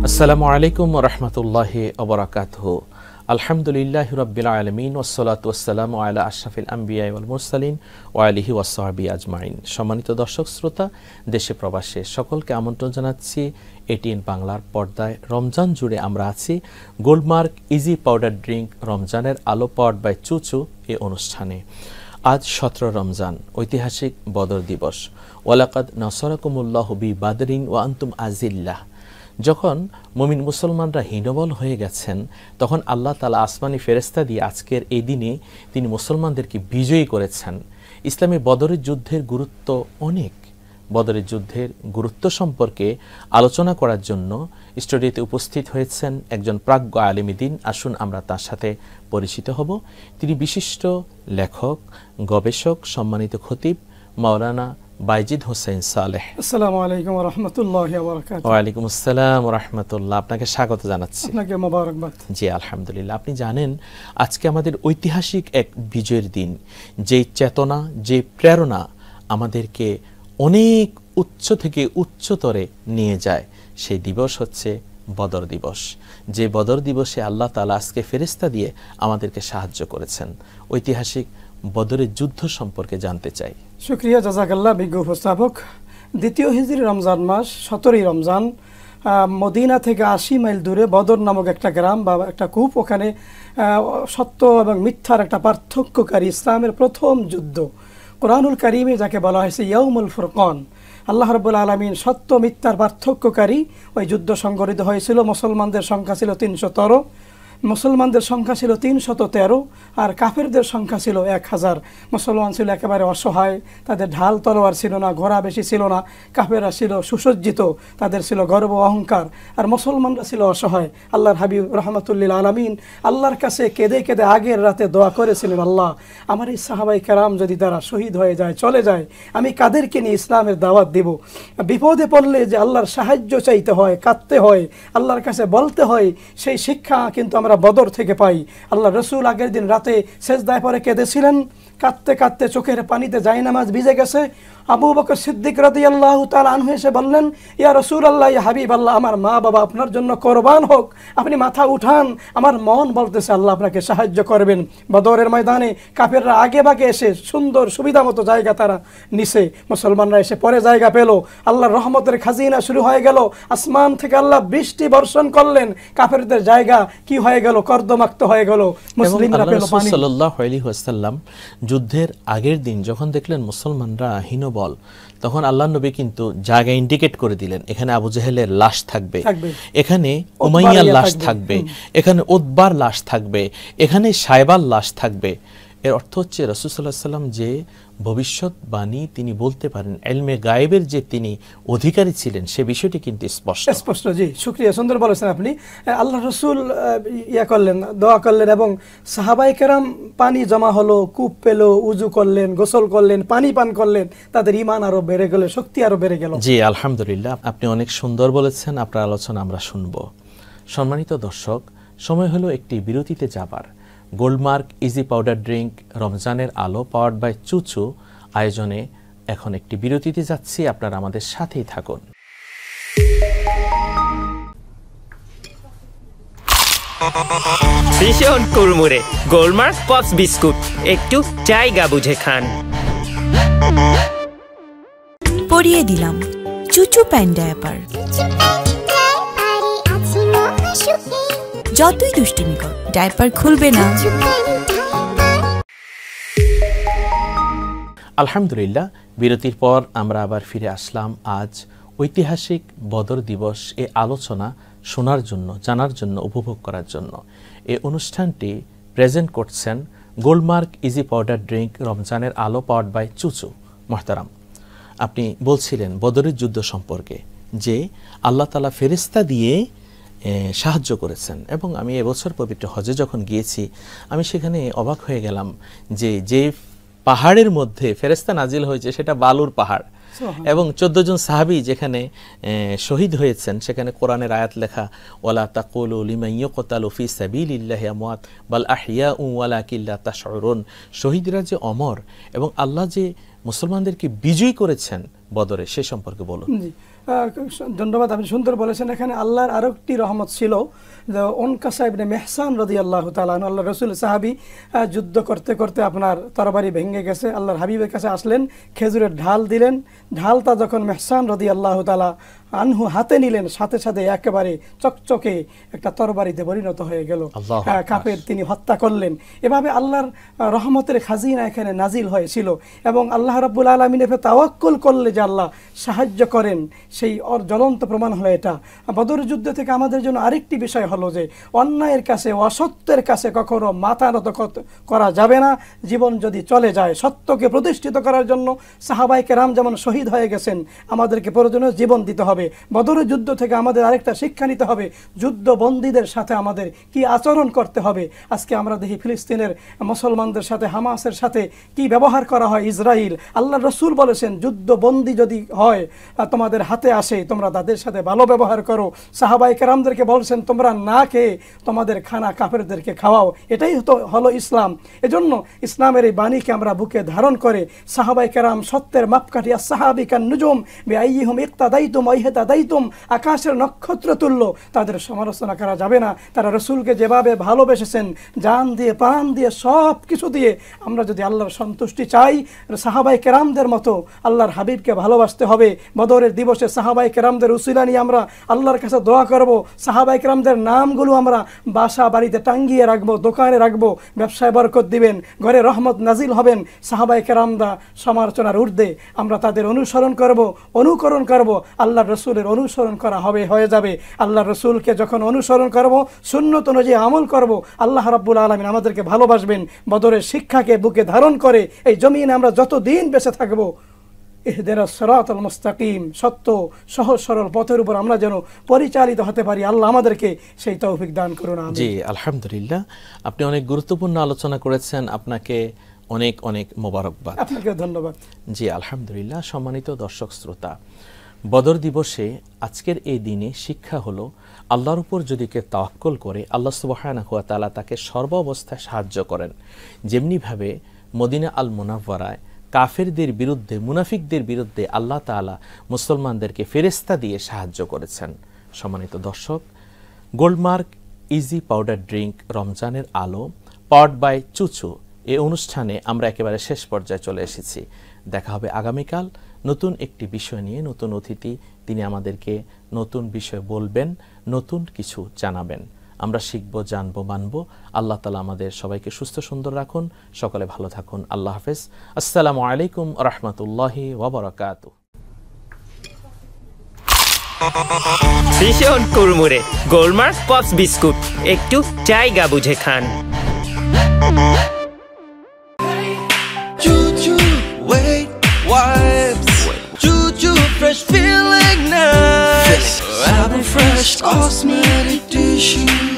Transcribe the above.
আসসালামু আলাইকুম ওয়া রাহমাতুল্লাহি ওয়া বারাকাতুহু। আলহামদুলিল্লাহি রাব্বিল আলামিন ওয়াসসালাতু ওয়াসসালামু আলা আশরাফিল আমবিয়া ওয়াল মুরসালিন ওয়া আলিহি ওয়া সাহবিহি আজমাইন। সম্মানিত দর্শক শ্রোতা, দেশে প্রবাসে সকলকে আমন্ত্রণ জানাচ্ছি এটিএন বাংলার পর্দায়। রমজান জুড়ে আমরা আছি গোল্ডমার্ক ইজি পাউডার ড্রিঙ্ক রমজানের আলো পাওয়ার্ড বাই চুচু এই অনুষ্ঠানে। আজ 17 রমজান, ঐতিহাসিক বদর দিবস। ওয়ালাকাদ নাসারাকুমুল্লাহু বিবাদরিন ওয়া আনতুম আজিল্লাহ। যখন মুমিন মুসলমানরা হীনবল হয়ে গেছেন, তখন আল্লাহ তাআলা আসমানি ফেরেশতা দিয়ে আজকের এই দিনে তিনি মুসলমানদেরকে বিজয়ী করেছেন। ইসলামে বদরের যুদ্ধের গুরুত্ব অনেক। বদরের যুদ্ধের গুরুত্ব সম্পর্কে আলোচনা করার জন্য স্টুডিওতে উপস্থিত হয়েছেন একজন প্রাজ্ঞ আলেমী দ্বীন। আসুন আমরা তার সাথে পরিচিত হব। তিনি বিশিষ্ট লেখক, গবেষক, সম্মানিত খতিব মাওলানা বাইজিদ হোসেন সালেহ। আসসালামু আলাইকুম ওয়া রাহমাতুল্লাহি ওয়া বারাকাতুহু। ওয়া আলাইকুম আসসালাম ওয়া রাহমাতুল্লাহ। আপনাকে স্বাগত জানাচ্ছি। আপনাকে মোবারকবাদ। জি আলহামদুলিল্লাহ। আপনি জানেন আজকে আমাদের ঐতিহাসিক এক বিজয়ের দিন। যে চেতনা, যে প্রেরণা আমাদেরকে অনেক উচ্চ থেকে উচ্চতরে নিয়ে যায়, সেই দিবস হচ্ছে বদর দিবস। যে বদর দিবসে আল্লাহ তাআলা আজকে ফেরেশতা দিয়ে আমাদেরকে সাহায্য করেছেন। ঐতিহাসিক বদরের যুদ্ধ সম্পর্কে জানতে চাই। শুকরিয়া, জাযাকাল্লাহ বিজ্ঞ উপস্থাপক। দ্বিতীয় হিজরি রমজান মাস, 17ই রমজান, মদিনা থেকে 80 মাইল দূরে বদর নামক একটা গ্রাম বা একটা কূপ, ওখানে সত্য এবং মিথ্যার একটা পার্থক্যকারী ইসলামের প্রথম যুদ্ধ, কোরআনুল কারীমে যাকে বলা হয়েছে ইয়াউমুল ফুরকান, আল্লাহ রাব্বুল আলামিন সত্য মিথ্যার পার্থক্যকারী ওই যুদ্ধ সংঘটিত হয়েছিল। মুসলমানদের সংখ্যা ছিল 313, মুসলমানদের সংখ্যা ছিল 313, আর কাফেরদের সংখ্যা ছিল 1000। মুসলমান ছিল একেবারে অসহায়, তাদের ঢাল তলোয়ার ছিল না, ঘোড়া বেশি ছিল না। কাফেররা ছিল সুসজ্জিত, তাদের ছিল গর্ব অহংকার, আর মুসলমানরা ছিল অসহায়। আল্লাহর হাবিব রাহমাতুল্লিল আলামিন আল্লাহর কাছে কেঁদে কেঁদে আগের রাতে দোয়া করেছিলেন, আল্লাহ আমার এই সাহাবাই কেরাম যদি তারা শহীদ হয়ে যায়, চলে যায়, আমি কাদেরকে নিয়ে ইসলামের দাওয়াত দেব? বিপদে পড়লে যে আল্লাহর সাহায্য চাইতে হয়, কাঁদতে হয়, আল্লাহর কাছে বলতে হয়, সেই শিক্ষা কিন্তু আমরা বদর থেকে পাই। আল্লাহ রসুল আগের দিন রাতে সেজদায় পরে কেঁদেছিলেন, কাঁদতে কাঁদতে চোখের পানিতে জায়নামাজ ভিজে গেছে। আবু বকর সিদ্দিক রাদিয়াল্লাহু তাআলা আনহু এসে বললেন, ইয়া রাসূলুল্লাহ, ইয়া হাবিবাল্লাহ, আমার মা বাবা আপনার জন্য কোরবান হোক, আপনি মাথা উঠান, আমার মন বলতেছে আল্লাহ আপনাকে সাহায্য করবেন। বদরের ময়দানে কাফেররা আগে ভাগে এসে সুন্দর সুবিধা মতো জায়গা তারা নিছে, মুসলমানরা এসে পরে জায়গা পেল। আল্লাহর রহমতের খাজিনা শুরু হয়ে গেল, আসমান থেকে আল্লাহ বৃষ্টি বর্ষণ করলেন, কাফেরদের জায়গা কি হয়ে গেল, কর্দমাক্ত হয়ে গেল, মুসলিমরা পেল পানি। সাল্লাল্লাহু আলাইহি ওয়াসাল্লাম যুদ্ধের আগের দিন যখন দেখলেন মুসলমানরা হীনবল, তখন আল্লাহর নবী কিন্তু জায়গা ইন্ডিকেট করে দিলেন, এখানে আবু জেহেলের লাশ থাকবে, এখানে উমাইয়ার লাশ থাকবে, এখানে উতবার লাশ থাকবে, এখানে সাইবার লাশ থাকবে। এর অর্থ হচ্ছে রাসূল সাল্লাল্লাহু আলাইহি ওয়াসাল্লাম যে ভবিষ্যৎবাণী তিনি বলতে পারেন, ইলমে গায়েবের যে তিনি অধিকারী ছিলেন, সে বিষয়টি কিন্তু স্পষ্ট। জি, শুকরিয়া, সুন্দর বলেছেন আপনি। আল্লাহ রসুল করলেন, দোয়া করলেন, এবং সাহাবায়ে কেরাম পানি জমা হলো, কূপ পেল, উজু করলেন, গোসল করলেন, পানি পান করলেন, তাদের ঈমান আরো বেড়ে গেল, শক্তি আরো বেড়ে গেল। জি আলহামদুলিল্লাহ, আপনি অনেক সুন্দর বলেছেন। আপনার আলোচনা আমরা শুনব। সম্মানিত দর্শক, সময় হলো একটি বিরতিতে যাবার। গোল্ডমার্ক ইজি পাউডার ড্রিঙ্ক রমজানের আলো পাওয়ার্ড বাই চুচু আয়োজনে এখন একটি বিরতিতে যাচ্ছি। আপনারা আমাদের সাথেই থাকুন। ভীষণ কুড়মুড়ে গোল্ডমার্ক পপস বিস্কুট, একটু জায়গা বুঝে খান। পরিয়ে দিলাম চুচু প্যান্ট ডায়াপার। যতই দুষ্টুমি কর, ডায়াপার খুলবে না। আলহামদুলিল্লাহ, বিরতির পর আমরা আবার ফিরে আসলাম। আজ ঐতিহাসিক বদর দিবস এ আলোচনা শোনার জন্য, জানার জন্য, উপভোগ করার জন্য। এই অনুষ্ঠানটি প্রেজেন্ট করছেন গোল্ডমার্ক ইজি পাউডার ড্রিঙ্ক রমজানের আলো পাওয়ার্ড বাই চুচু। মুহতারাম, আপনি বলছিলেন বদরের যুদ্ধ সম্পর্কে, যে আল্লাহ তাআলা ফেরেশতা দিয়ে সাহায্য করেছেন। এবং আমি এবছর পবিত্র হজে যখন গিয়েছি, আমি সেখানে অবাক হয়ে গেলাম যে যে পাহাড়ের মধ্যে ফেরেশতা নাজিল হয়েছে সেটা বালুর পাহাড়, এবং 14 জন সাহাবী যেখানে শহীদ হয়েছেন সেখানে কোরআনের আয়াত লেখা ওয়ালা তাকুলু লিমান ইয়াকতালু ফি সাবিলিল্লাহি আমওয়াত বাল আহইয়াউ ওয়ালাকিন লা তাশউরুন, শহীদরা যে অমর এবং আল্লাহ যে মুসলমানদেরকে বিজয়ী করেছেন বদরে সে সম্পর্কে বলুন। জি, ধন্যবাদ, আপনি সুন্দর বলেছেন। এখানে আল্লাহর আরেকটি রহমত ছিল, উনকাসা ইবনে মেহসান রাদিয়াল্লাহু তাআলা আনহু, আল্লাহর রাসূল সাহাবী, যুদ্ধ করতে করতে আপনার তরবারি ভেঙে গেছে, আল্লাহর হাবিবের কাছে আসলেন, খেজুরের ঢাল দিলেন, ঢালটা যখন মেহসান রাদিয়াল্লাহু তাআলা আনহু হাতে নিলেন সাথে সাথে একেবারে চকচকে একটা তরবারিতে পরিণত হয়ে গেল, কাফের তিনি হত্যা করলেন। এভাবে আল্লাহর রহমতের খাজিনা এখানে নাজিল হয়েছিল এবং আল্লাহ রাব্বুল আলামিনের উপর তাওয়াক্কুল করলে যে আল্লাহ সাহায্য করেন সেই জ্বলন্ত প্রমাণ হলো এটা। বদর যুদ্ধ থেকে আমাদের জন্য আরেকটি বিষয় হলো যে অন্যায়ের কাছে অসত্যের কাছে কখনো মাথা নত করা যাবে না। জীবন যদি চলে যায় সত্যকে প্রতিষ্ঠিত করার জন্য সাহাবায়ে কেরাম যেমন শহীদ হয়ে গেছেন, আমাদেরকে প্রয়োজনীয় জীবন দিতে হবে। বদরের যুদ্ধ থেকে আমাদের আরেকটা শিক্ষা নিতে হবে, যুদ্ধ বন্দীদের সাথে আমাদের কি আচরণ করতে হবে। আজকে আমরা দেখি ফিলিস্তিনের মুসলমানদের সাথে হামাসের সাথে কি ব্যবহার করা হয় ইসরায়েল। আল্লাহর রাসূল বলেছেন যুদ্ধ বন্দী যদি হয় তোমাদের হাতে আসে তোমরা তাদের সাথে ভালো ব্যবহার করো। সাহাবায়ে কেরামদেরকে বলছেন তোমরা না খেয়ে তোমাদের খানা কাফেরদেরকে খাওয়াও। এটাই হলো ইসলাম। এজন্য ইসলামের এই বাণীকে আমরা বুকে ধারণ করে সাহাবায়ে কেরাম সত্যের মাপকাঠি সাহাবিকান নুজুম বিআইয়িহুম ইক্তাদাইতুম ওয়াইহতাদাইতুম, আকাশের নক্ষত্র তুল্য, তাদের সমালোচনা করা যাবে না। তারা রাসূলকে যেভাবে ভালোবেসেছেন জান দিয়ে প্রাণ দিয়ে সব কিছু দিয়ে, আমরা যদি আল্লাহর সন্তুষ্টি চাই সাহাবায়ে কেরামদের মতো আল্লাহর হাবিবকে ভালোবাসতে হবে। বদরের দিবসে সাহাবায়ে কেরামদের উসিলা নিয়ে আমরা আল্লাহর কাছে দোয়া করব। সাহাবায়ে কেরামদের নামগুলো আমরা বাসা বাড়িতে টাঙ্গিয়ে রাখবো, দোকানে রাখবো, ব্যবসায় বরকত দিবেন, ঘরে রহমত নাজিল হবেন। সাহাবায়ে কেরামরা সমালোচনার ঊর্ধ্বে, আমরা তাদের অনুসরণ করব, অনুকরণ করব। আল্লাহর রাসূলের অনুসরণ করা হয়ে যাবে। আল্লাহর রাসূলকে যখন অনুসরণ করব, সুন্নত অনুযায়ী আমল করব, আল্লাহ রাব্বুল আলামিন আমাদেরকে ভালোবাসবেন। বদরের শিক্ষাকে বুকে ধারণ করে এই জমিনে আমরা যতদিন বেঁচে থাকবো ইহদিনাস সিরাতাল মুস্তাকিম, সত্য সহজ সরল পথের উপর আমরা যেন পরিচালিত হতে পারি। আল্লাহ আমাদেরকে সেই তৌফিক দান করুন। জি, আলহামদুলিল্লাহ, আপনি অনেক গুরুত্বপূর্ণ আলোচনা করেছেন, আপনাকে অনেক অনেক মোবারকবাদ। আপনাকে ধন্যবাদ। জি আলহামদুলিল্লাহ। সম্মানিত দর্শক শ্রোতা, বদর দিবসে আজকের এই দিনে শিক্ষা হলো আল্লাহর উপর যদি কেউ তাওয়াক্কুল করে আল্লাহ সুবহানাহু ওয়া তাআলা তাকে সর্ব অবস্থায় সাহায্য করেন। যেমনিভাবে মদিনা আল মুনাওয়ারায় কাফেরদের বিরুদ্ধে, মুনাফিকদের বিরুদ্ধে আল্লাহ তাআলা মুসলমানদেরকে ফেরেশতা দিয়ে সাহায্য করেছেন। সম্মানিত দর্শক, গোল্ডমার্ক ইজি পাউডার ড্রিঙ্ক রমজানের আলো পাওয়ার্ড বাই চুচু এই অনুষ্ঠানে আমরা একেবারে শেষ পর্যায়ে চলে এসেছি। দেখা হবে আগামীকাল নতুন একটি বিষয় নিয়ে। নতুন অতিথি, তিনি আমাদেরকে নতুন বিষয় বলবেন, নতুন কিছু জানাবেন। আমরা শিখব, জানব, মানব। আল্লাহ তাআলা আমাদের সবাইকে সুস্থ সুন্দর রাখুন। সকলে ভালো থাকুন। আল্লাহ হাফেজ। আসসালামু আলাইকুম ওয়া রাহমাতুল্লাহি ওয়া বারাকাতুহু। ভীষণ কুড়মুড়ে গোলমার্ক পপস বিস্কুট, একটু জায়গা বুঝে খান। Fresh feeling nice. I've been fresh cosmetic tissue.